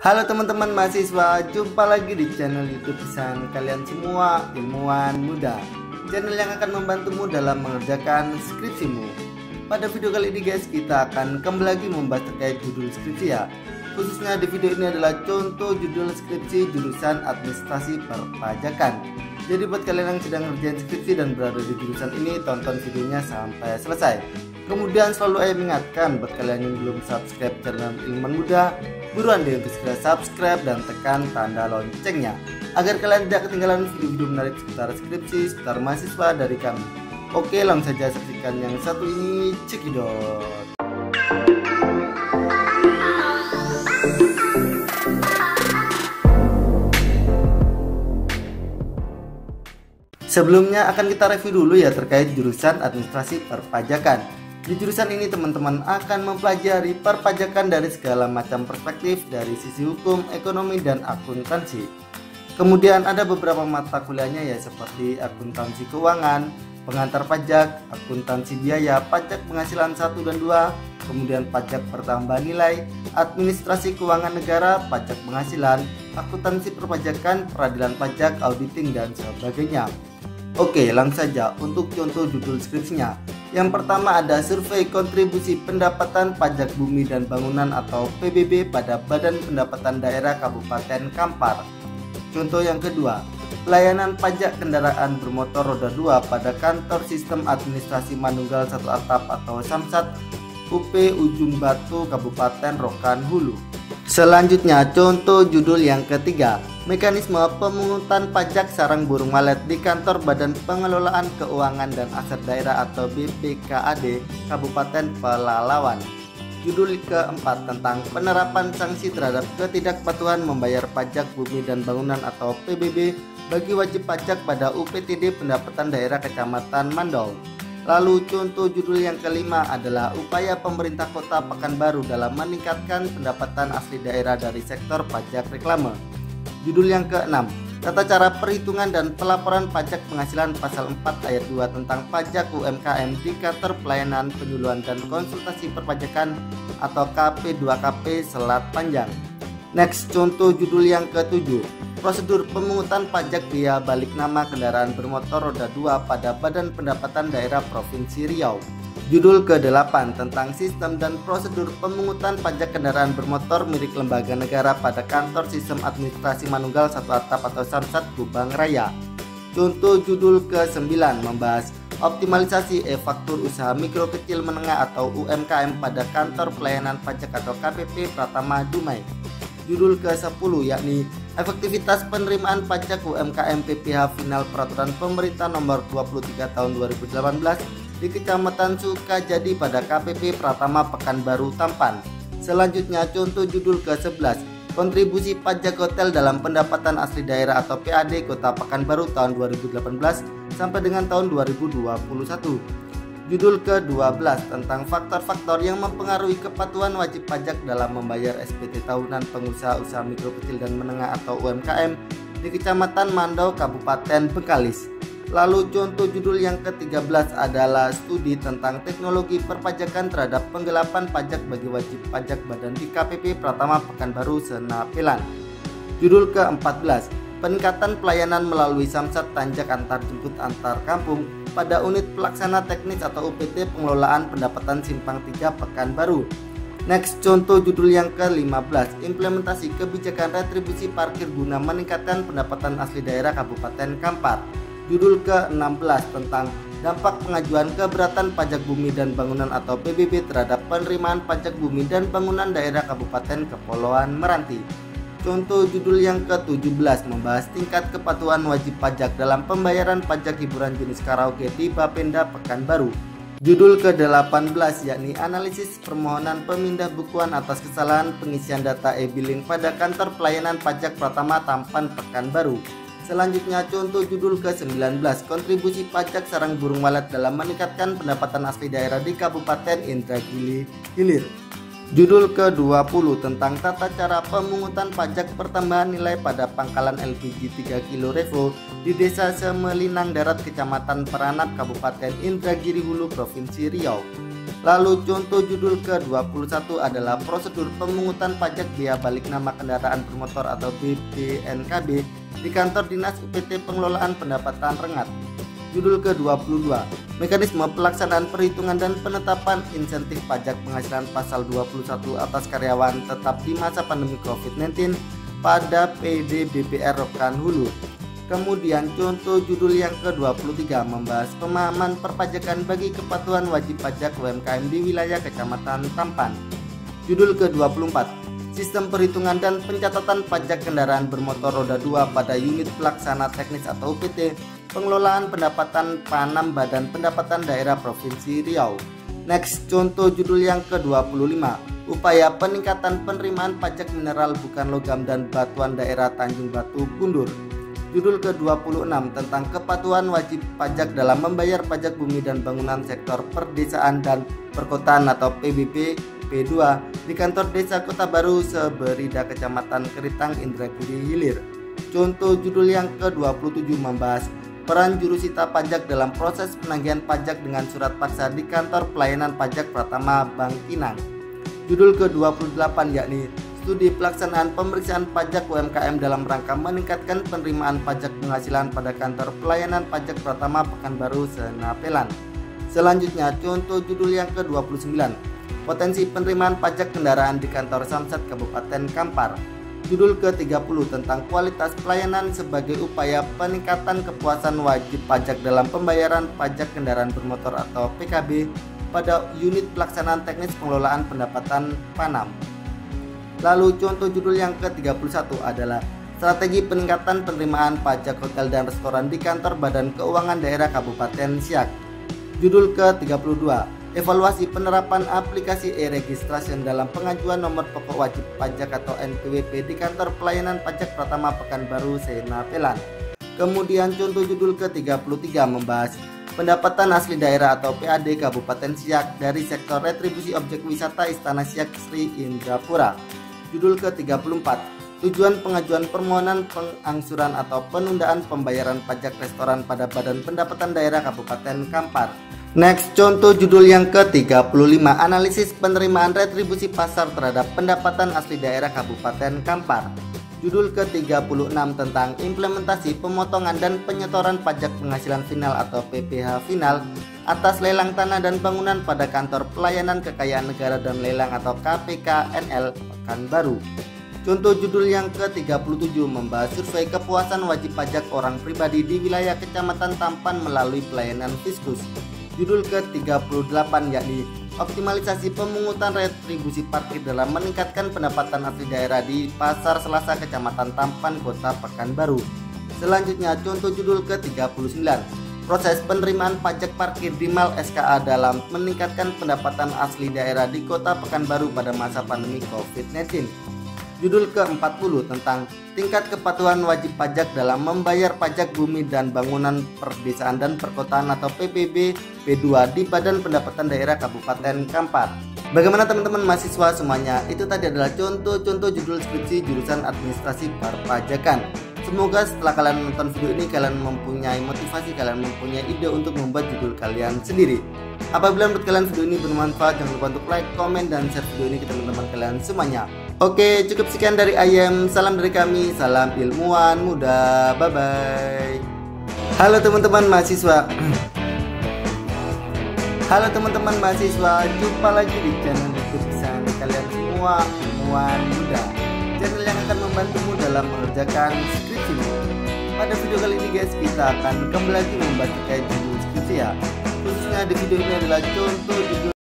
Halo teman-teman mahasiswa, jumpa lagi di channel YouTube kesayangan kalian semua, Ilmuwan Muda. Channel yang akan membantumu dalam mengerjakan skripsimu. Pada video kali ini guys, kita akan kembali lagi membahas terkait judul skripsi ya. Khususnya di video ini adalah contoh judul skripsi jurusan administrasi perpajakan. Jadi buat kalian yang sedang ngerjain skripsi dan berada di jurusan ini, tonton videonya sampai selesai. Kemudian selalu saya mengingatkan buat kalian yang belum subscribe channel Ilmuwan Muda, buruan deh untuk segera subscribe dan tekan tanda loncengnya agar kalian tidak ketinggalan video-video menarik seputar skripsi, seputar mahasiswa dari kami. Oke, langsung saja saksikan yang satu ini, cekidot. Sebelumnya akan kita review dulu ya terkait jurusan administrasi perpajakan. Di jurusan ini teman-teman akan mempelajari perpajakan dari segala macam perspektif dari sisi hukum, ekonomi, dan akuntansi. Kemudian ada beberapa mata kuliahnya ya seperti akuntansi keuangan, pengantar pajak, akuntansi biaya, pajak penghasilan 1 dan 2, kemudian pajak pertambahan nilai, administrasi keuangan negara, pajak penghasilan, akuntansi perpajakan, peradilan pajak, auditing, dan sebagainya. Oke, langsung saja untuk contoh judul skripsinya. Yang pertama ada survei kontribusi pendapatan pajak bumi dan bangunan atau PBB pada Badan Pendapatan Daerah Kabupaten Kampar. Contoh yang kedua, pelayanan pajak kendaraan bermotor roda 2 pada Kantor Sistem Administrasi Manunggal Satu Atap atau Samsat UP Ujung Batu Kabupaten Rokan Hulu. Selanjutnya contoh judul yang ketiga, mekanisme pemungutan pajak sarang burung walet di Kantor Badan Pengelolaan Keuangan dan Aset Daerah atau BPKAD Kabupaten Pelalawan. Judul keempat tentang penerapan sanksi terhadap ketidakpatuhan membayar pajak bumi dan bangunan atau PBB bagi wajib pajak pada UPTD Pendapatan Daerah Kecamatan Mandau. Lalu contoh judul yang kelima adalah upaya pemerintah Kota Pekanbaru dalam meningkatkan pendapatan asli daerah dari sektor pajak reklame. Judul yang keenam, tata cara perhitungan dan pelaporan pajak penghasilan pasal 4 ayat 2 tentang pajak UMKM di Kantor Pelayanan Penyuluhan dan Konsultasi Perpajakan atau KP2KP Selat Panjang. Next, contoh judul yang ketujuh, prosedur pemungutan pajak biaya balik nama kendaraan bermotor roda 2 pada Badan Pendapatan Daerah Provinsi Riau. Judul ke-8 tentang sistem dan prosedur pemungutan pajak kendaraan bermotor milik lembaga negara pada Kantor Sistem Administrasi Manunggal Satu Atap atau Samsat Gubang Raya. Contoh judul ke-9 membahas optimalisasi e-faktur usaha mikro kecil menengah atau UMKM pada Kantor Pelayanan Pajak atau KPP Pratama Dumai. Judul ke-10 yakni efektivitas penerimaan pajak UMKM PPh final peraturan pemerintah nomor 23 tahun 2018 di Kecamatan Sukajadi pada KPP Pratama Pekanbaru Tampan. Selanjutnya contoh judul ke-11 kontribusi pajak hotel dalam pendapatan asli daerah atau PAD Kota Pekanbaru tahun 2018 sampai dengan tahun 2021. Judul ke-12 tentang faktor-faktor yang mempengaruhi kepatuhan wajib pajak dalam membayar SPT tahunan pengusaha usaha mikro kecil dan menengah atau UMKM di Kecamatan Mandau Kabupaten Bengkalis. Lalu contoh judul yang ke-13 adalah studi tentang teknologi perpajakan terhadap penggelapan pajak bagi wajib pajak badan di KPP Pratama Pekanbaru Senapelan. Judul ke-14 peningkatan pelayanan melalui Samsat Tanjak Antar Jemput Antar Kampung pada unit pelaksana teknis atau UPT pengelolaan pendapatan Simpang 3 Pekanbaru. Next, contoh judul yang ke-15 implementasi kebijakan retribusi parkir guna meningkatkan pendapatan asli daerah Kabupaten Kampar. Judul ke-16 tentang dampak pengajuan keberatan pajak bumi dan bangunan atau PBB terhadap penerimaan pajak bumi dan bangunan daerah Kabupaten Kepulauan Meranti. Contoh judul yang ke-17 membahas tingkat kepatuhan wajib pajak dalam pembayaran pajak hiburan jenis karaoke di Bapenda Pekanbaru. Judul ke-18 yakni analisis permohonan pemindah bukuan atas kesalahan pengisian data e-billing pada Kantor Pelayanan Pajak Pratama Tampan Pekanbaru. Selanjutnya contoh judul ke-19 kontribusi pajak sarang burung walet dalam meningkatkan pendapatan asli daerah di Kabupaten Indragiri Hilir. Judul ke-20 tentang tata cara pemungutan pajak pertambahan nilai pada pangkalan LPG 3 kg Revo di Desa Semelinang Darat Kecamatan Peranap Kabupaten Indragiri Hulu Provinsi Riau. Lalu contoh judul ke-21 adalah prosedur pemungutan pajak biaya balik nama kendaraan bermotor atau BPNKB di kantor Dinas UPT Pengelolaan Pendapatan Rengat. Judul ke-22, mekanisme pelaksanaan perhitungan dan penetapan insentif pajak penghasilan pasal 21 atas karyawan tetap di masa pandemi COVID-19 pada PD BPR Rokan Hulu. Kemudian contoh judul yang ke-23 membahas pemahaman perpajakan bagi kepatuhan wajib pajak UMKM di wilayah Kecamatan Tampan. Judul ke-24, sistem perhitungan dan pencatatan pajak kendaraan bermotor roda 2 pada unit pelaksana teknis atau UPT Pengelolaan Pendapatan Panam Badan Pendapatan Daerah Provinsi Riau. Next, contoh judul yang ke-25, upaya peningkatan penerimaan pajak mineral bukan logam dan batuan daerah Tanjung Batu Bundur. Judul ke-26 tentang kepatuhan wajib pajak dalam membayar pajak bumi dan bangunan sektor perdesaan dan perkotaan atau PBB P2 di kantor Desa Kota Baru Seberida Kecamatan Keritang Indragiri Hilir. Contoh judul yang ke-27 membahas peran jurusita pajak dalam proses penagihan pajak dengan surat paksa di kantor pelayanan pajak Pratama Bangkinang. Judul ke-28 yakni studi pelaksanaan pemeriksaan pajak UMKM dalam rangka meningkatkan penerimaan pajak penghasilan pada kantor pelayanan pajak Pratama Pekanbaru Senapelan. Selanjutnya contoh judul yang ke-29, potensi penerimaan pajak kendaraan di kantor Samsat Kabupaten Kampar. Judul ke-30 tentang kualitas pelayanan sebagai upaya peningkatan kepuasan wajib pajak dalam pembayaran pajak kendaraan bermotor atau PKB pada unit pelaksanaan teknis pengelolaan pendapatan Panam. Lalu contoh judul yang ke-31 adalah strategi peningkatan penerimaan pajak hotel dan restoran di kantor Badan Keuangan Daerah Kabupaten Siak. Judul ke-32, evaluasi penerapan aplikasi e-registration dalam pengajuan nomor pokok wajib pajak atau NPWP di kantor pelayanan pajak Pratama Pekanbaru Senapelan. Kemudian contoh judul ke-33 membahas pendapatan asli daerah atau PAD Kabupaten Siak dari sektor retribusi objek wisata Istana Siak Sri Indrapura. Judul ke-34, tujuan pengajuan permohonan pengangsuran atau penundaan pembayaran pajak restoran pada Badan Pendapatan Daerah Kabupaten Kampar. Next, contoh judul yang ke-35, analisis penerimaan retribusi pasar terhadap pendapatan asli daerah Kabupaten Kampar. Judul ke-36 tentang implementasi pemotongan dan penyetoran pajak penghasilan final atau PPh final atas lelang tanah dan bangunan pada kantor pelayanan kekayaan negara dan lelang atau KPKNL Pekanbaru. Contoh judul yang ke-37 membahas survei kepuasan wajib pajak orang pribadi di wilayah Kecamatan Tampan melalui pelayanan Fiskus. Judul ke-38 yakni optimalisasi pemungutan retribusi parkir dalam meningkatkan pendapatan asli daerah di Pasar Selasa Kecamatan Tampan Kota Pekanbaru. Selanjutnya contoh judul ke-39, proses penerimaan pajak parkir di Mal SKA dalam meningkatkan pendapatan asli daerah di Kota Pekanbaru pada masa pandemi COVID-19. Judul ke-40 tentang tingkat kepatuhan wajib pajak dalam membayar pajak bumi dan bangunan perdesaan dan perkotaan atau PPB P2 di Badan Pendapatan Daerah Kabupaten Kampar. Bagaimana teman-teman mahasiswa semuanya? Itu tadi adalah contoh-contoh judul skripsi jurusan administrasi perpajakan. Semoga setelah kalian menonton video ini kalian mempunyai motivasi, kalian mempunyai ide untuk membuat judul kalian sendiri. Apabila menurut kalian video ini bermanfaat, jangan lupa untuk like, komen, dan share video ini ke teman-teman kalian semuanya. Oke, cukup sekian dari Ayem. Salam dari kami, salam ilmuwan muda. Bye bye. Halo teman-teman mahasiswa. Halo teman-teman mahasiswa, jumpa lagi di channel YouTube channel kalian semua, ilmuwan muda. Channel yang akan membantumu dalam mengerjakan skripsimu. Pada video kali ini guys, kita akan kembali lagi membahas terkait judul skripsi ya. Khususnya di video ini adalah contoh judul